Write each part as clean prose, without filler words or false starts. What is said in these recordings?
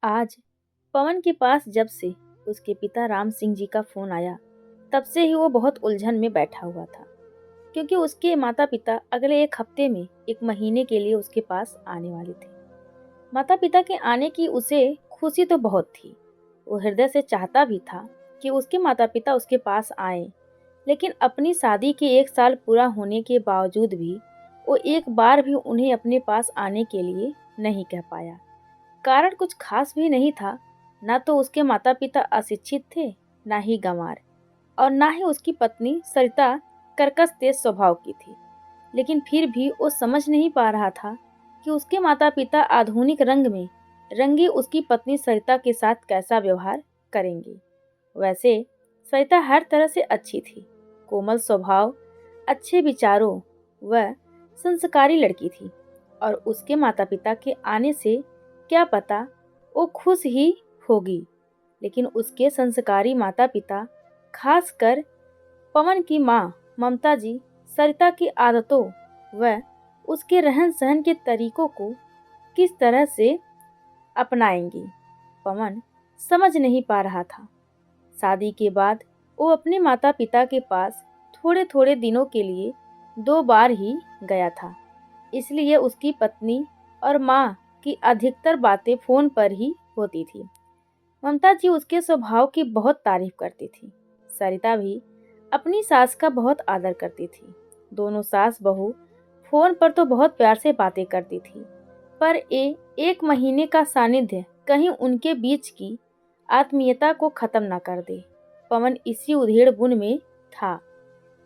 आज पवन के पास जब से उसके पिता राम सिंह जी का फोन आया, तब से ही वो बहुत उलझन में बैठा हुआ था। क्योंकि उसके माता पिता अगले एक हफ्ते में 1 महीने के लिए उसके पास आने वाले थे। माता पिता के आने की उसे खुशी तो बहुत थी। वो हृदय से चाहता भी था कि उसके माता पिता उसके पास आए, लेकिन अपनी शादी के 1 साल पूरा होने के बावजूद भी वो एक बार भी उन्हें अपने पास आने के लिए नहीं कह पाया। कारण कुछ खास भी नहीं था। ना तो उसके माता पिता अशिक्षित थे, ना ही गंवार, और ना ही उसकी पत्नी सरिता कर्कश तेज स्वभाव की थी। लेकिन फिर भी वो समझ नहीं पा रहा था कि उसके माता पिता आधुनिक रंग में रंगी उसकी पत्नी सरिता के साथ कैसा व्यवहार करेंगे। वैसे सरिता हर तरह से अच्छी थी, कोमल स्वभाव, अच्छे विचारों व संस्कारी लड़की थी, और उसके माता पिता के आने से क्या पता वो खुश ही होगी। लेकिन उसके संस्कारी माता पिता, खासकर पवन की माँ ममता जी, सरिता की आदतों व उसके रहन सहन के तरीकों को किस तरह से अपनाएंगी, पवन समझ नहीं पा रहा था। शादी के बाद वो अपने माता पिता के पास थोड़े थोड़े दिनों के लिए 2 बार ही गया था। इसलिए उसकी पत्नी और माँ की अधिकतर बातें फोन पर ही होती थी। ममता जी उसके स्वभाव की बहुत तारीफ करती थी। सरिता भी अपनी सास का बहुत आदर करती थी। दोनों सास बहू फोन पर तो बहुत प्यार से बातें करती थी, पर 1 महीने का सानिध्य कहीं उनके बीच की आत्मीयता को खत्म न कर दे। पवन इसी उधेड़ बुन में था,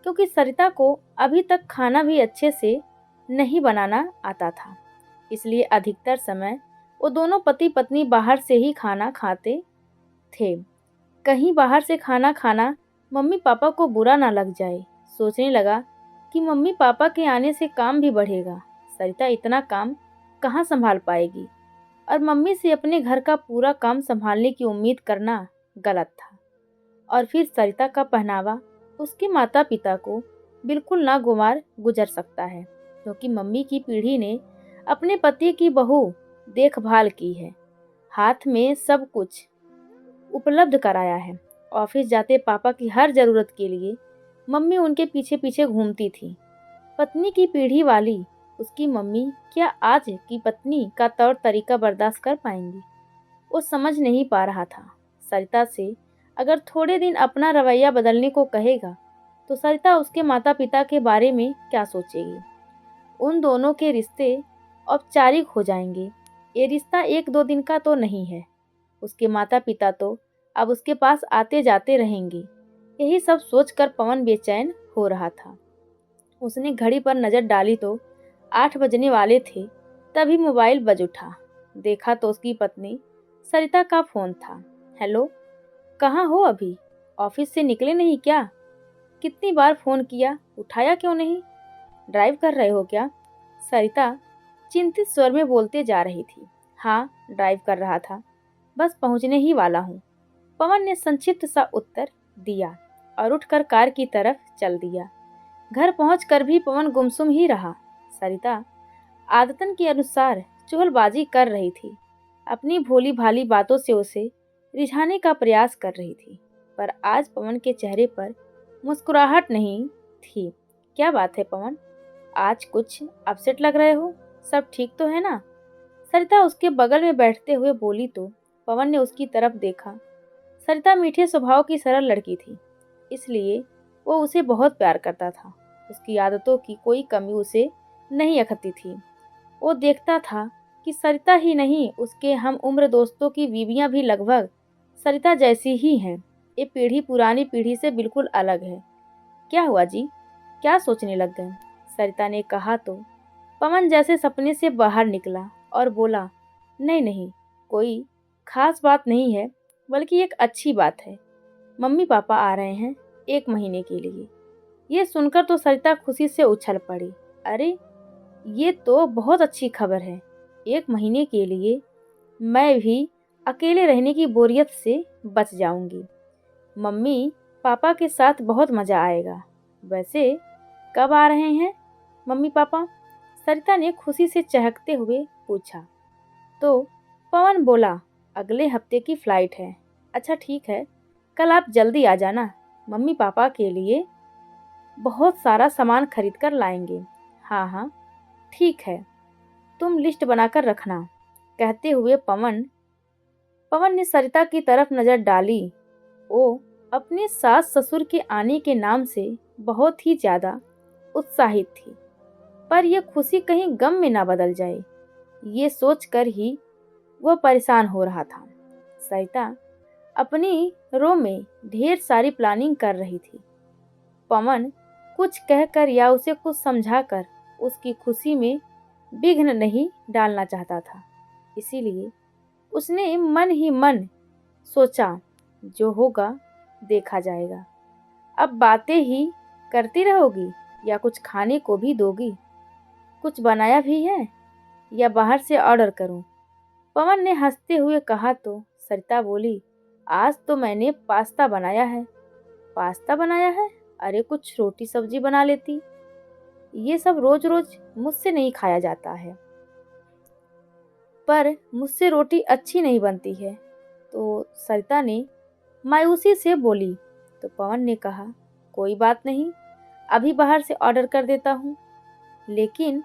क्योंकि सरिता को अभी तक खाना भी अच्छे से नहीं बनाना आता था। इसलिए अधिकतर समय वो दोनों पति पत्नी बाहर से ही खाना खाते थे। कहीं बाहर से खाना खाना मम्मी पापा को बुरा ना लग जाए। सोचने लगा कि मम्मी पापा के आने से काम भी बढ़ेगा। सरिता इतना काम कहाँ संभाल पाएगी, और मम्मी से अपने घर का पूरा काम संभालने की उम्मीद करना गलत था। और फिर सरिता का पहनावा उसके माता पिता को बिल्कुल नागवार गुजर सकता है, क्योंकि मम्मी की पीढ़ी ने अपने पति की बहु देखभाल की है, हाथ में सब कुछ उपलब्ध कराया है। ऑफिस जाते पापा की हर जरूरत के लिए मम्मी उनके पीछे पीछे घूमती थी। पत्नी की पीढ़ी वाली उसकी मम्मी क्या आज की पत्नी का तौर तरीका बर्दाश्त कर पाएंगी? वो समझ नहीं पा रहा था। सरिता से अगर थोड़े दिन अपना रवैया बदलने को कहेगा, तो सरिता उसके माता पिता के बारे में क्या सोचेगी? उन दोनों के रिश्ते औपचारिक हो जाएंगे। ये रिश्ता 1-2 दिन का तो नहीं है। उसके माता पिता तो अब उसके पास आते जाते रहेंगे। यही सब सोचकर पवन बेचैन हो रहा था। उसने घड़ी पर नजर डाली तो 8 बजने वाले थे। तभी मोबाइल बज उठा। देखा तो उसकी पत्नी सरिता का फोन था। हेलो, कहाँ हो अभी? ऑफिस से निकले नहीं क्या? कितनी बार फोन किया, उठाया क्यों नहीं? ड्राइव कर रहे हो क्या? सरिता चिंतित स्वर में बोलते जा रही थी। हाँ, ड्राइव कर रहा था, बस पहुंचने ही वाला हूँ, पवन ने संक्षिप्त सा उत्तर दिया और उठकर कार की तरफ चल दिया। घर पहुंचकर भी पवन गुमसुम ही रहा। सरिता आदतन के अनुसार चुगलबाजी कर रही थी। अपनी भोली भाली बातों से उसे रिझाने का प्रयास कर रही थी, पर आज पवन के चेहरे पर मुस्कुराहट नहीं थी। क्या बात है पवन, आज कुछ अपसेट लग रहे हो? सब ठीक तो है ना? सरिता उसके बगल में बैठते हुए बोली तो पवन ने उसकी तरफ देखा। सरिता मीठे स्वभाव की सरल लड़की थी, इसलिए वो उसे बहुत प्यार करता था। उसकी आदतों की कोई कमी उसे नहीं अखती थी। वो देखता था कि सरिता ही नहीं, उसके हम उम्र दोस्तों की बीवियां भी लगभग सरिता जैसी ही हैं। ये पीढ़ी पुरानी पीढ़ी से बिल्कुल अलग है। क्या हुआ जी, क्या सोचने लग गए? सरिता ने कहा तो पवन जैसे सपने से बाहर निकला और बोला, नहीं नहीं, कोई खास बात नहीं है, बल्कि एक अच्छी बात है। मम्मी पापा आ रहे हैं 1 महीने के लिए। ये सुनकर तो सरिता खुशी से उछल पड़ी। अरे, ये तो बहुत अच्छी खबर है। 1 महीने के लिए मैं भी अकेले रहने की बोरियत से बच जाऊंगी। मम्मी पापा के साथ बहुत मज़ा आएगा। वैसे कब आ रहे हैं मम्मी पापा? सरिता ने खुशी से चहकते हुए पूछा। तो पवन बोला, अगले हफ्ते की फ्लाइट है। अच्छा ठीक है, कल आप जल्दी आ जाना, मम्मी पापा के लिए बहुत सारा सामान खरीद कर लाएंगे। हाँ हाँ ठीक है, तुम लिस्ट बनाकर रखना। कहते हुए पवन पवन ने सरिता की तरफ नजर डाली। वो अपने सास ससुर के आने के नाम से बहुत ही ज्यादा उत्साहित थी, पर यह खुशी कहीं गम में ना बदल जाए, ये सोचकर ही वह परेशान हो रहा था। सरिता अपनी रो में ढेर सारी प्लानिंग कर रही थी। पवन कुछ कहकर या उसे कुछ समझाकर उसकी खुशी में विघ्न नहीं डालना चाहता था। इसीलिए उसने मन ही मन सोचा, जो होगा देखा जाएगा। अब बातें ही करती रहोगी या कुछ खाने को भी दोगी? कुछ बनाया भी है या बाहर से ऑर्डर करूं? पवन ने हंसते हुए कहा तो सरिता बोली, आज तो मैंने पास्ता बनाया है। पास्ता बनाया है? अरे कुछ रोटी सब्जी बना लेती। ये सब रोज रोज मुझसे नहीं खाया जाता है। पर मुझसे रोटी अच्छी नहीं बनती है, तो सरिता ने मायूसी से बोली। तो पवन ने कहा, कोई बात नहीं, अभी बाहर से ऑर्डर कर देता हूँ। लेकिन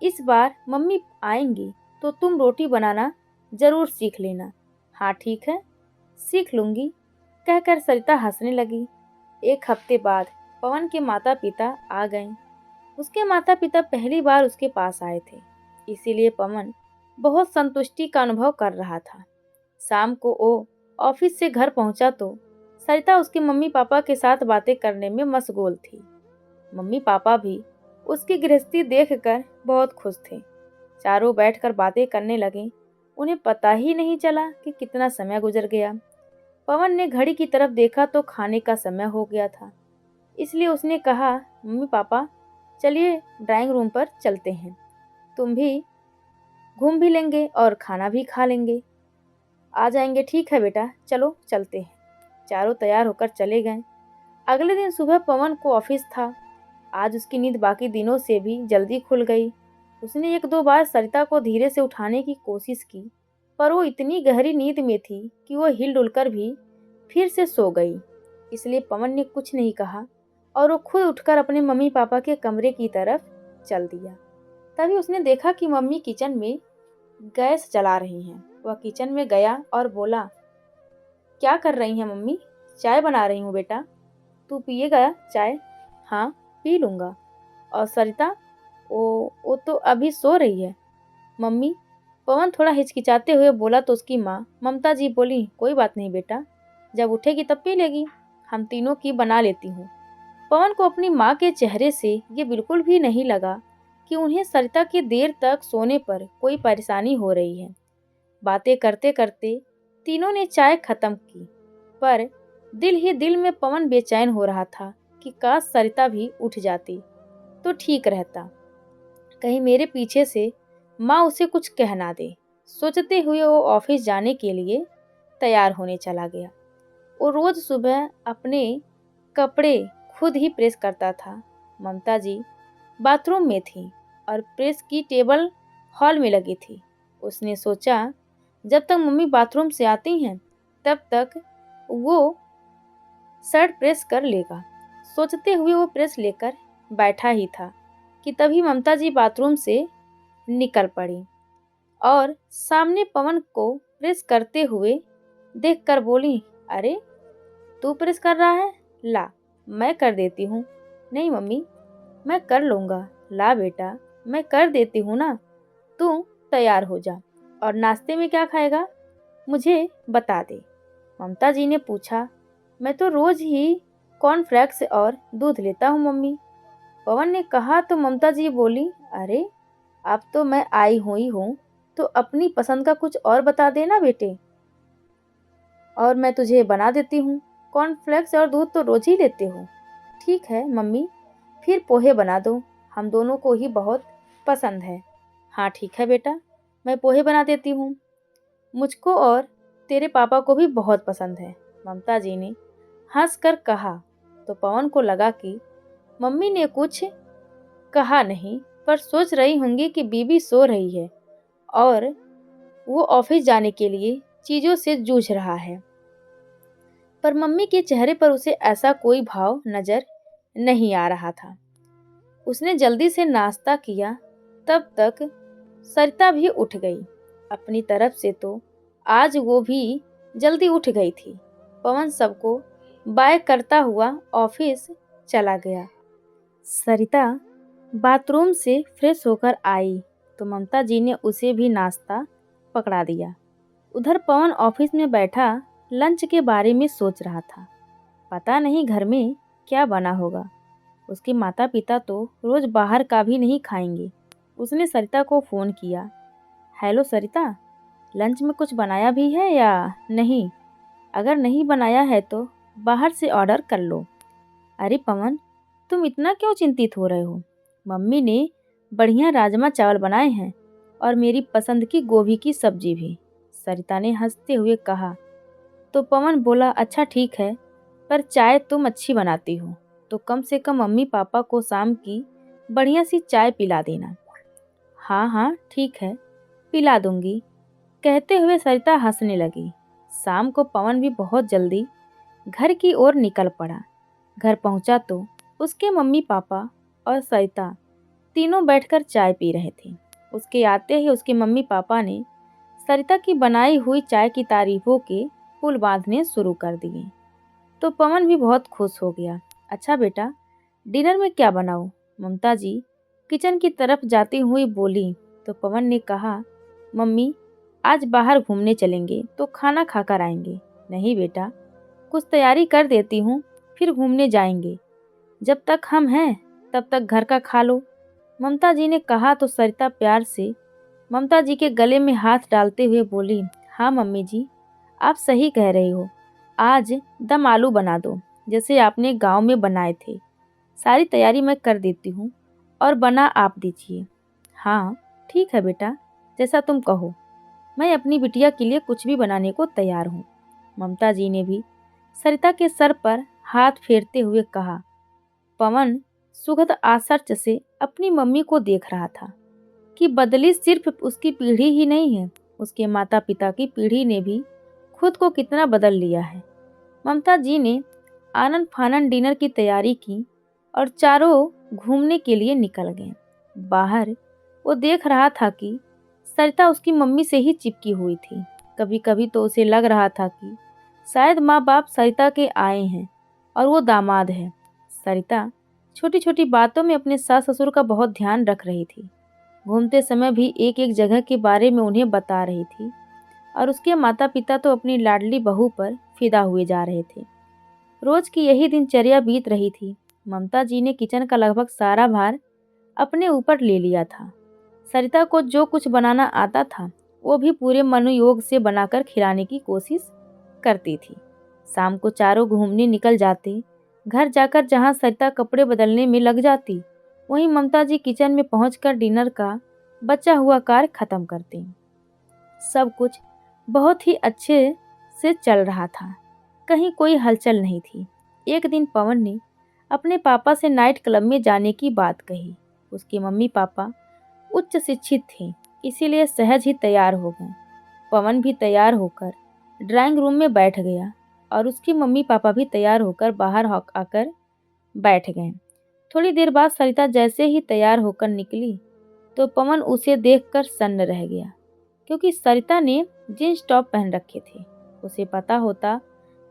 इस बार मम्मी आएंगी तो तुम रोटी बनाना जरूर सीख लेना। हाँ ठीक है, सीख लूंगी, कहकर सरिता हंसने लगी। एक हफ्ते बाद पवन के माता पिता आ गए। उसके माता पिता पहली बार उसके पास आए थे, इसीलिए पवन बहुत संतुष्टि का अनुभव कर रहा था। शाम को वो ऑफिस से घर पहुंचा तो सरिता उसके मम्मी पापा के साथ बातें करने में मशगूल थी। मम्मी पापा भी उसकी गृहस्थी देखकर बहुत खुश थे। चारों बैठकर बातें करने लगे। उन्हें पता ही नहीं चला कि कितना समय गुजर गया। पवन ने घड़ी की तरफ देखा तो खाने का समय हो गया था। इसलिए उसने कहा, मम्मी पापा चलिए ड्राइंग रूम पर चलते हैं, तुम भी घूम भी लेंगे और खाना भी खा लेंगे। आ जाएंगे? ठीक है बेटा, चलो चलते हैं। चारों तैयार होकर चले गए। अगले दिन सुबह पवन को ऑफिस था। आज उसकी नींद बाकी दिनों से भी जल्दी खुल गई। उसने एक दो बार सरिता को धीरे से उठाने की कोशिश की, पर वो इतनी गहरी नींद में थी कि वो हिल डुल कर भी फिर से सो गई। इसलिए पवन ने कुछ नहीं कहा और वो खुद उठकर अपने मम्मी पापा के कमरे की तरफ चल दिया। तभी उसने देखा कि मम्मी किचन में गैस जला रही हैं। वह किचन में गया और बोला, क्या कर रही हैं मम्मी? चाय बना रही हूँ बेटा, तू पिएगा चाय? हाँ पी लूँगा। और सरिता? वो तो अभी सो रही है मम्मी। पवन थोड़ा हिचकिचाते हुए बोला तो उसकी माँ ममता जी बोली, कोई बात नहीं बेटा, जब उठेगी तब पी लेगी, हम तीनों की बना लेती हूँ। पवन को अपनी माँ के चेहरे से ये बिल्कुल भी नहीं लगा कि उन्हें सरिता के देर तक सोने पर कोई परेशानी हो रही है। बातें करते करते तीनों ने चाय खत्म की, पर दिल ही दिल में पवन बेचैन हो रहा था कि काश सरिता भी उठ जाती तो ठीक रहता, कहीं मेरे पीछे से माँ उसे कुछ कह ना दे। सोचते हुए वो ऑफिस जाने के लिए तैयार होने चला गया। वो रोज सुबह अपने कपड़े खुद ही प्रेस करता था। ममता जी बाथरूम में थी और प्रेस की टेबल हॉल में लगी थी। उसने सोचा, जब तक मम्मी बाथरूम से आती हैं तब तक वो शर्ट प्रेस कर लेगा। सोचते हुए वो प्रेस लेकर बैठा ही था कि तभी ममता जी बाथरूम से निकल पड़ी और सामने पवन को प्रेस करते हुए देखकर बोली, अरे तू प्रेस कर रहा है? ला मैं कर देती हूँ। नहीं मम्मी, मैं कर लूँगा। ला बेटा, मैं कर देती हूँ ना, तू तैयार हो जा। और नाश्ते में क्या खाएगा मुझे बता दे। ममता जी ने पूछा, मैं तो रोज ही कॉर्नफ्लेक्स और दूध लेता हूँ मम्मी। पवन ने कहा तो ममता जी बोली, अरे अब तो मैं आई हुई हूँ तो अपनी पसंद का कुछ और बता देना बेटे, और मैं तुझे बना देती हूँ। कॉर्नफ्लेक्स और दूध तो रोज ही लेते हो। ठीक है मम्मी, फिर पोहे बना दो, हम दोनों को ही बहुत पसंद है। हाँ ठीक है बेटा, मैं पोहे बना देती हूँ, मुझको और तेरे पापा को भी बहुत पसंद है, ममता जी ने हंसकर कहा। तो पवन को लगा कि मम्मी ने कुछ कहा नहीं, पर सोच रही होंगी कि बीबी सो रही है और वो ऑफिस जाने के लिए चीज़ों से जूझ रहा है। पर मम्मी के चेहरे पर उसे ऐसा कोई भाव नजर नहीं आ रहा था। उसने जल्दी से नाश्ता किया। तब तक सरिता भी उठ गई। अपनी तरफ से तो आज वो भी जल्दी उठ गई थी। पवन सबको बाय करता हुआ ऑफिस चला गया। सरिता बाथरूम से फ्रेश होकर आई तो ममता जी ने उसे भी नाश्ता पकड़ा दिया। उधर पवन ऑफिस में बैठा लंच के बारे में सोच रहा था। पता नहीं घर में क्या बना होगा। उसके माता पिता तो रोज बाहर का भी नहीं खाएंगे। उसने सरिता को फ़ोन किया। हेलो सरिता, लंच में कुछ बनाया भी है या नहीं? अगर नहीं बनाया है तो बाहर से ऑर्डर कर लो। अरे पवन, तुम इतना क्यों चिंतित हो रहे हो? मम्मी ने बढ़िया राजमा चावल बनाए हैं और मेरी पसंद की गोभी की सब्जी भी, सरिता ने हंसते हुए कहा। तो पवन बोला, अच्छा ठीक है, पर चाय तुम अच्छी बनाती हो तो कम से कम मम्मी पापा को शाम की बढ़िया सी चाय पिला देना। हाँ हाँ ठीक है, पिला दूंगी, कहते हुए सरिता हंसने लगी। शाम को पवन भी बहुत जल्दी घर की ओर निकल पड़ा। घर पहुंचा तो उसके मम्मी पापा और सरिता तीनों बैठकर चाय पी रहे थे। उसके आते ही उसके मम्मी पापा ने सरिता की बनाई हुई चाय की तारीफों के पुल बांधने शुरू कर दिए। तो पवन भी बहुत खुश हो गया। अच्छा बेटा, डिनर में क्या बनाऊं? ममता जी किचन की तरफ जाती हुई बोली। तो पवन ने कहा, मम्मी आज बाहर घूमने चलेंगे तो खाना खाकर आएंगे। नहीं बेटा, कुछ तैयारी कर देती हूँ, फिर घूमने जाएंगे। जब तक हम हैं तब तक घर का खा लो, ममता जी ने कहा। तो सरिता प्यार से ममता जी के गले में हाथ डालते हुए बोली, हाँ मम्मी जी, आप सही कह रही हो। आज दम आलू बना दो जैसे आपने गांव में बनाए थे। सारी तैयारी मैं कर देती हूँ और बना आप दीजिए। हाँ ठीक है बेटा, जैसा तुम कहो, मैं अपनी बिटिया के लिए कुछ भी बनाने को तैयार हूँ। ममता जी ने भी सरिता के सर पर हाथ फेरते हुए कहा। पवन सुखद आश्चर्य से अपनी मम्मी को देख रहा था कि बदली सिर्फ उसकी पीढ़ी ही नहीं है, उसके माता पिता की पीढ़ी ने भी खुद को कितना बदल लिया है। ममता जी ने आनन फानन डिनर की तैयारी की और चारों घूमने के लिए निकल गए। बाहर वो देख रहा था कि सरिता उसकी मम्मी से ही चिपकी हुई थी। कभी कभी तो उसे लग रहा था कि शायद माँ बाप सरिता के आए हैं और वो दामाद है। सरिता छोटी छोटी बातों में अपने सास ससुर का बहुत ध्यान रख रही थी। घूमते समय भी एक एक जगह के बारे में उन्हें बता रही थी और उसके माता पिता तो अपनी लाडली बहू पर फिदा हुए जा रहे थे। रोज की यही दिनचर्या बीत रही थी। ममता जी ने किचन का लगभग सारा भार अपने ऊपर ले लिया था। सरिता को जो कुछ बनाना आता था वो भी पूरे मनोयोग से बनाकर खिलाने की कोशिश करती थी। शाम को चारों घूमने निकल जाते। घर जाकर जहां सरिता कपड़े बदलने में लग जाती, वहीं ममता जी किचन में पहुंचकर डिनर का बचा हुआ कार्य खत्म करती। सब कुछ बहुत ही अच्छे से चल रहा था, कहीं कोई हलचल नहीं थी। एक दिन पवन ने अपने पापा से नाइट क्लब में जाने की बात कही। उसके मम्मी पापा उच्च शिक्षित थे, इसीलिए सहज ही तैयार हो गए। पवन भी तैयार होकर ड्राइंग रूम में बैठ गया और उसके मम्मी पापा भी तैयार होकर बाहर आकर बैठ गए। थोड़ी देर बाद सरिता जैसे ही तैयार होकर निकली तो पवन उसे देखकर सन्न रह गया, क्योंकि सरिता ने जींस टॉप पहन रखे थे। उसे पता होता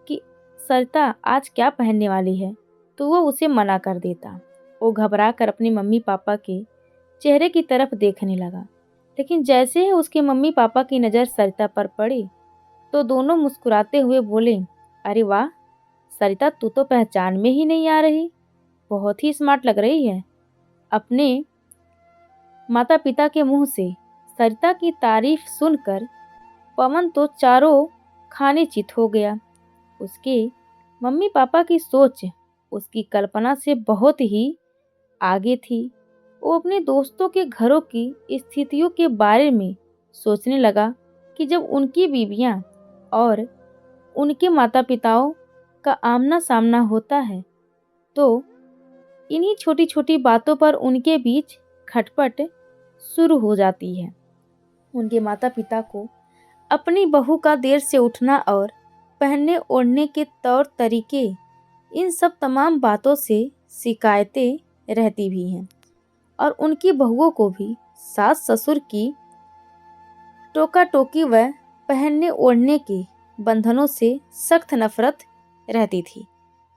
कि सरिता आज क्या पहनने वाली है तो वो उसे मना कर देता। वो घबरा कर अपने मम्मी पापा के चेहरे की तरफ देखने लगा, लेकिन जैसे ही उसके मम्मी पापा की नज़र सरिता पर पड़ी तो दोनों मुस्कुराते हुए बोले, अरे वाह सरिता, तू तो पहचान में ही नहीं आ रही, बहुत ही स्मार्ट लग रही है। अपने माता पिता के मुंह से सरिता की तारीफ सुनकर पवन तो चारों खाने चित हो गया। उसके मम्मी पापा की सोच उसकी कल्पना से बहुत ही आगे थी। वो अपने दोस्तों के घरों की स्थितियों के बारे में सोचने लगा कि जब उनकी बीवियां और उनके माता पिताओं का आमना सामना होता है तो इन्हीं छोटी छोटी बातों पर उनके बीच खटपट शुरू हो जाती है। उनके माता पिता को अपनी बहू का देर से उठना और पहनने ओढ़ने के तौर तरीके, इन सब तमाम बातों से शिकायतें रहती भी हैं। और उनकी बहुओं को भी सास ससुर की टोका टोकी व पहनने ओढ़ने के बंधनों से सख्त नफरत रहती थी,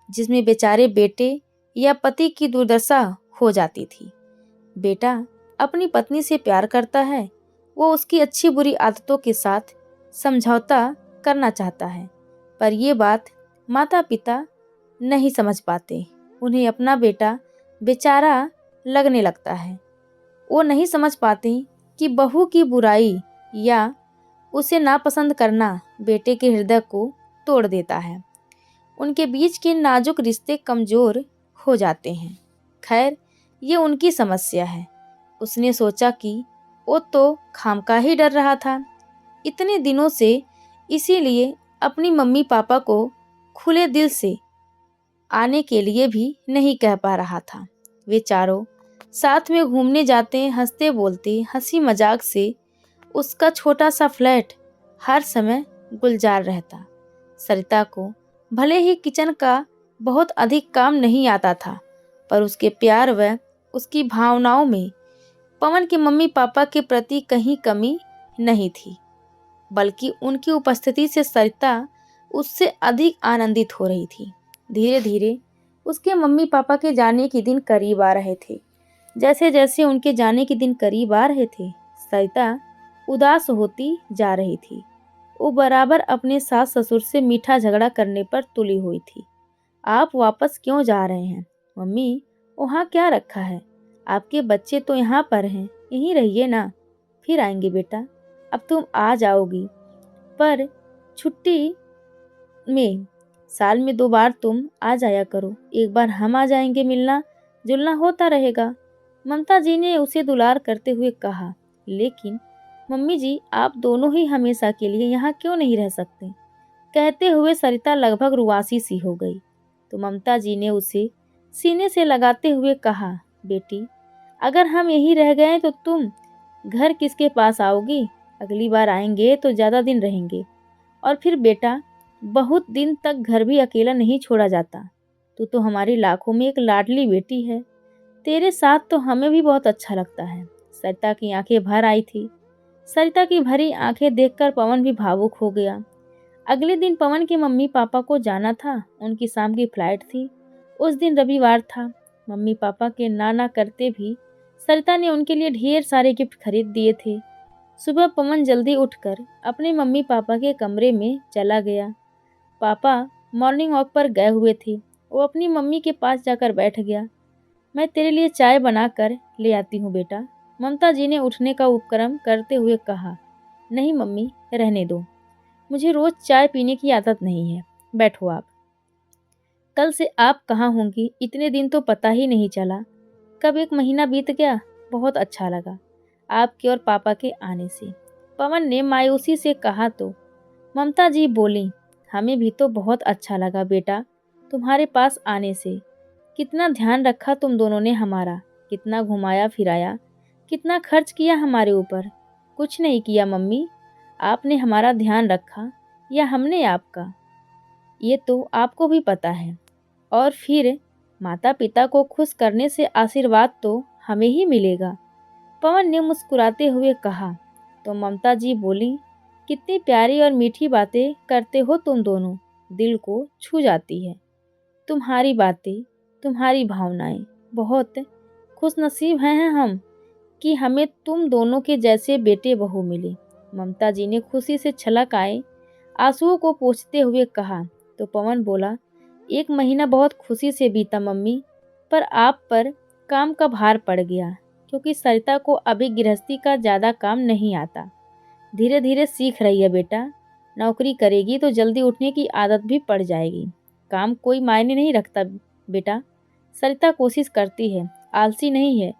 जिसमें बेचारे बेटे या पति की दुर्दशा हो जाती थी। बेटा अपनी पत्नी से प्यार करता है, वो उसकी अच्छी बुरी आदतों के साथ समझौता करना चाहता है, पर ये बात माता पिता नहीं समझ पाते। उन्हें अपना बेटा बेचारा लगने लगता है। वो नहीं समझ पाते कि बहू की बुराई या उसे नापसंद करना बेटे के हृदय को तोड़ देता है। उनके बीच के नाजुक रिश्ते कमज़ोर हो जाते हैं। खैर, ये उनकी समस्या है। उसने सोचा कि वो तो खामखा ही डर रहा था इतने दिनों से, इसीलिए अपनी मम्मी पापा को खुले दिल से आने के लिए भी नहीं कह पा रहा था। वे चारों साथ में घूमने जाते, हंसते बोलते, हंसी मजाक से उसका छोटा सा फ्लैट हर समय गुलजार रहता। सरिता को भले ही किचन का बहुत अधिक काम नहीं आता था, पर उसके प्यार व उसकी भावनाओं में पवन के मम्मी पापा के प्रति कहीं कमी नहीं थी, बल्कि उनकी उपस्थिति से सरिता उससे अधिक आनंदित हो रही थी। धीरे धीरे उसके मम्मी पापा के जाने के दिन करीब आ रहे थे। जैसे जैसे उनके जाने के दिन करीब आ रहे थे, सरिता उदास होती जा रही थी। वो बराबर अपने सास ससुर से मीठा झगड़ा करने पर तुली हुई थी। आप वापस क्यों जा रहे हैं मम्मी? वहाँ क्या रखा है? आपके बच्चे तो यहाँ पर हैं, यहीं रहिए ना, फिर आएंगे बेटा। अब तुम आ जाओगी, पर छुट्टी में साल में 2 बार तुम आ जाया करो। एक बार हम आ जाएंगे, मिलना जुलना होता रहेगा। ममता जी ने उसे दुलार करते हुए कहा। लेकिन मम्मी जी, आप दोनों ही हमेशा के लिए यहाँ क्यों नहीं रह सकते? कहते हुए सरिता लगभग रुआसी सी हो गई। तो ममता जी ने उसे सीने से लगाते हुए कहा, बेटी, अगर हम यहीं रह गए तो तुम घर किसके पास आओगी? अगली बार आएंगे तो ज़्यादा दिन रहेंगे, और फिर बेटा बहुत दिन तक घर भी अकेला नहीं छोड़ा जाता। तू तो हमारी लाखों में एक लाडली बेटी है। तेरे साथ तो हमें भी बहुत अच्छा लगता है। सरिता की आंखें भर आई थी। सरिता की भरी आंखें देखकर पवन भी भावुक हो गया। अगले दिन पवन के मम्मी पापा को जाना था। उनकी शाम की फ्लाइट थी। उस दिन रविवार था। मम्मी पापा के ना ना करते भी सरिता ने उनके लिए ढेर सारे गिफ्ट खरीद दिए थे। सुबह पवन जल्दी उठकर अपने मम्मी पापा के कमरे में चला गया। पापा मॉर्निंग वॉक पर गए हुए थे। वो अपनी मम्मी के पास जाकर बैठ गया। मैं तेरे लिए चाय बना कर ले आती हूँ बेटा, ममता जी ने उठने का उपक्रम करते हुए कहा। नहीं मम्मी, रहने दो, मुझे रोज चाय पीने की आदत नहीं है। बैठो आप। कल से आप कहाँ होंगी? इतने दिन तो पता ही नहीं चला। कब एक महीना बीत गया। बहुत अच्छा लगा आपके और पापा के आने से, पवन ने मायूसी से कहा। तो ममता जी बोली, हमें भी तो बहुत अच्छा लगा बेटा तुम्हारे पास आने से। कितना ध्यान रखा तुम दोनों ने हमारा, कितना घुमाया फिराया, कितना खर्च किया हमारे ऊपर। कुछ नहीं किया मम्मी, आपने हमारा ध्यान रखा या हमने आपका, ये तो आपको भी पता है। और फिर माता पिता को खुश करने से आशीर्वाद तो हमें ही मिलेगा, पवन ने मुस्कुराते हुए कहा। तो ममता जी बोली, कितनी प्यारी और मीठी बातें करते हो तुम दोनों, दिल को छू जाती है तुम्हारी बातें, तुम्हारी भावनाएं। बहुत खुशनसीब हैं हम कि हमें तुम दोनों के जैसे बेटे बहू मिले, ममता जी ने खुशी से छलक आए आंसुओं को पोंछते हुए कहा। तो पवन बोला, 1 महीना बहुत खुशी से बीता मम्मी, पर आप पर काम का भार पड़ गया, क्योंकि सरिता को अभी गृहस्थी का ज़्यादा काम नहीं आता। धीरे धीरे सीख रही है बेटा, नौकरी करेगी तो जल्दी उठने की आदत भी पड़ जाएगी। काम कोई मायने नहीं रखता बेटा, सरिता कोशिश करती है, आलसी नहीं है।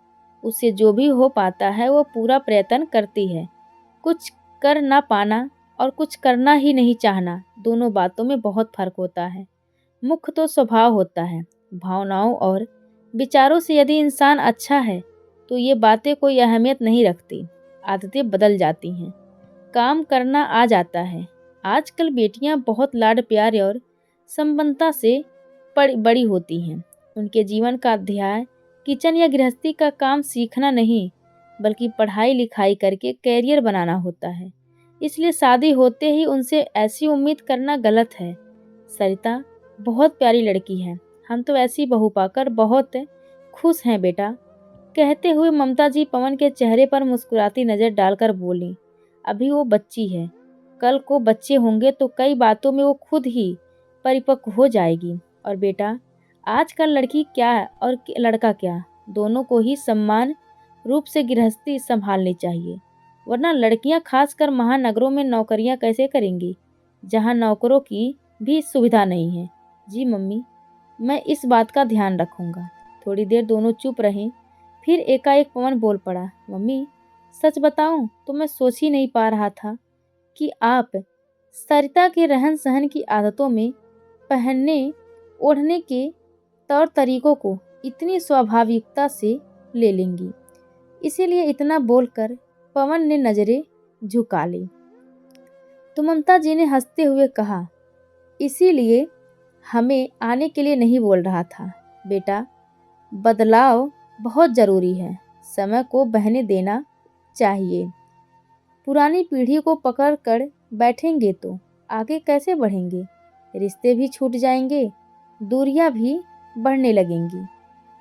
उससे जो भी हो पाता है वो पूरा प्रयत्न करती है। कुछ कर ना पाना और कुछ करना ही नहीं चाहना, दोनों बातों में बहुत फर्क होता है। मुख्य तो स्वभाव होता है, भावनाओं और विचारों से यदि इंसान अच्छा है तो ये बातें कोई अहमियत नहीं रखती, आदतें बदल जाती हैं। काम करना आ जाता है। आजकल बेटियां बहुत लाड प्यार और संबंधता से बड़ी होती हैं। उनके जीवन का अध्याय किचन या गृहस्थी का काम सीखना नहीं, बल्कि पढ़ाई लिखाई करके कैरियर बनाना होता है। इसलिए शादी होते ही उनसे ऐसी उम्मीद करना गलत है। सरिता बहुत प्यारी लड़की है, हम तो ऐसी बहू पाकर बहुत खुश हैं बेटा। कहते हुए ममता जी पवन के चेहरे पर मुस्कुराती नजर डालकर बोली, अभी वो बच्ची है, कल को बच्चे होंगे तो कई बातों में वो खुद ही परिपक्व हो जाएगी। और बेटा, आजकल लड़की क्या और लड़का क्या, दोनों को ही सम्मान रूप से गृहस्थी संभालनी चाहिए, वरना लड़कियां खासकर महानगरों में नौकरियां कैसे करेंगी, जहां नौकरों की भी सुविधा नहीं है। जी मम्मी, मैं इस बात का ध्यान रखूंगा। थोड़ी देर दोनों चुप रहे, फिर एकाएक पवन बोल पड़ा, मम्मी सच बताऊं तो मैं सोच ही नहीं पा रहा था कि आप सरिता के रहन सहन की आदतों में, पहनने ओढ़ने के तौर तरीकों को इतनी स्वाभाविकता से ले लेंगी। इसीलिए इतना बोलकर पवन ने नजरें झुका ली। तो ममता जी ने हंसते हुए कहा, इसीलिए हमें आने के लिए नहीं बोल रहा था बेटा, बदलाव बहुत जरूरी है, समय को बहने देना चाहिए। पुरानी पीढ़ी को पकड़ कर बैठेंगे तो आगे कैसे बढ़ेंगे, रिश्ते भी छूट जाएंगे, दूरियां भी बढ़ने लगेंगी।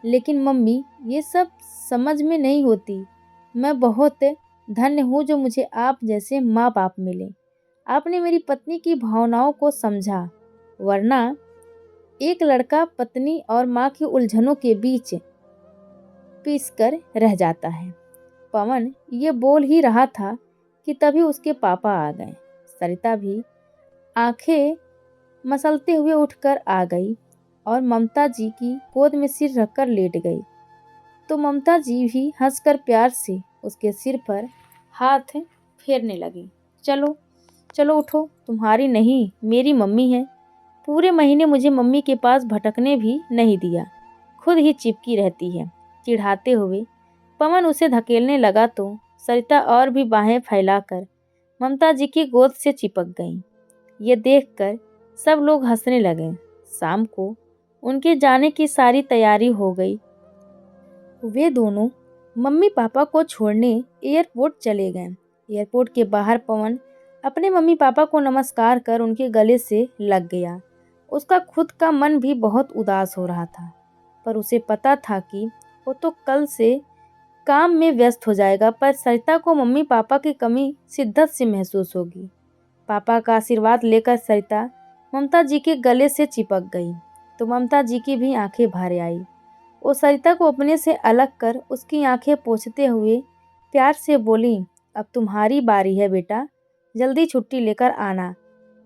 लेकिन मम्मी ये सब समझ में नहीं होती। मैं बहुत धन्य हूँ जो मुझे आप जैसे माँ बाप मिले। आपने मेरी पत्नी की भावनाओं को समझा, वरना एक लड़का पत्नी और माँ की उलझनों के बीच पिस कर रह जाता है। पवन ये बोल ही रहा था कि तभी उसके पापा आ गए। सरिता भी आंखें मसलते हुए उठकर आ गई और ममता जी की गोद में सिर रखकर लेट गई। तो ममता जी भी हंसकर प्यार से उसके सिर पर हाथ फेरने लगी। चलो चलो उठो, तुम्हारी नहीं मेरी मम्मी है। पूरे महीने मुझे मम्मी के पास भटकने भी नहीं दिया, खुद ही चिपकी रहती है। चिढ़ाते हुए पवन उसे धकेलने लगा तो सरिता और भी बाहें फैलाकर ममता जी की गोद से चिपक गई। ये देखकर सब लोग हंसने लगे। शाम को उनके जाने की सारी तैयारी हो गई। वे दोनों मम्मी पापा को छोड़ने एयरपोर्ट चले गए। एयरपोर्ट के बाहर पवन अपने मम्मी पापा को नमस्कार कर उनके गले से लग गया। उसका खुद का मन भी बहुत उदास हो रहा था, पर उसे पता था कि वो तो कल से काम में व्यस्त हो जाएगा, पर सरिता को मम्मी पापा की कमी शिद्दत से महसूस होगी। पापा का आशीर्वाद लेकर सरिता ममता जी के गले से चिपक गई तो ममता जी की भी आंखें भर आई। वो सरिता को अपने से अलग कर उसकी आंखें पोंछते हुए प्यार से बोली, अब तुम्हारी बारी है बेटा, जल्दी छुट्टी लेकर आना।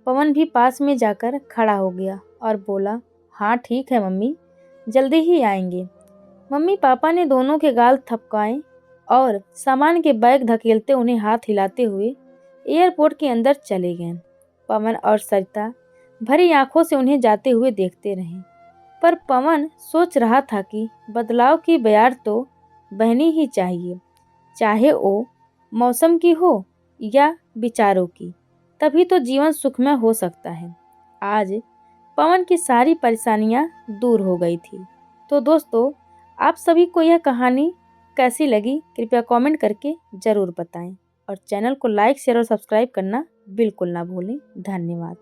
पवन भी पास में जाकर खड़ा हो गया और बोला, हाँ ठीक है मम्मी, जल्दी ही आएंगे। मम्मी पापा ने दोनों के गाल थपकाए और सामान के बैग धकेलते उन्हें हाथ हिलाते हुए एयरपोर्ट के अंदर चले गए। पवन और सरिता भरी आंखों से उन्हें जाते हुए देखते रहे, पर पवन सोच रहा था कि बदलाव की बयार तो बहनी ही चाहिए, चाहे वो मौसम की हो या विचारों की, तभी तो जीवन सुखमय हो सकता है। आज पवन की सारी परेशानियां दूर हो गई थी। तो दोस्तों, आप सभी को यह कहानी कैसी लगी कृपया कमेंट करके ज़रूर बताएं और चैनल को लाइक शेयर और सब्सक्राइब करना बिल्कुल ना भूलें। धन्यवाद।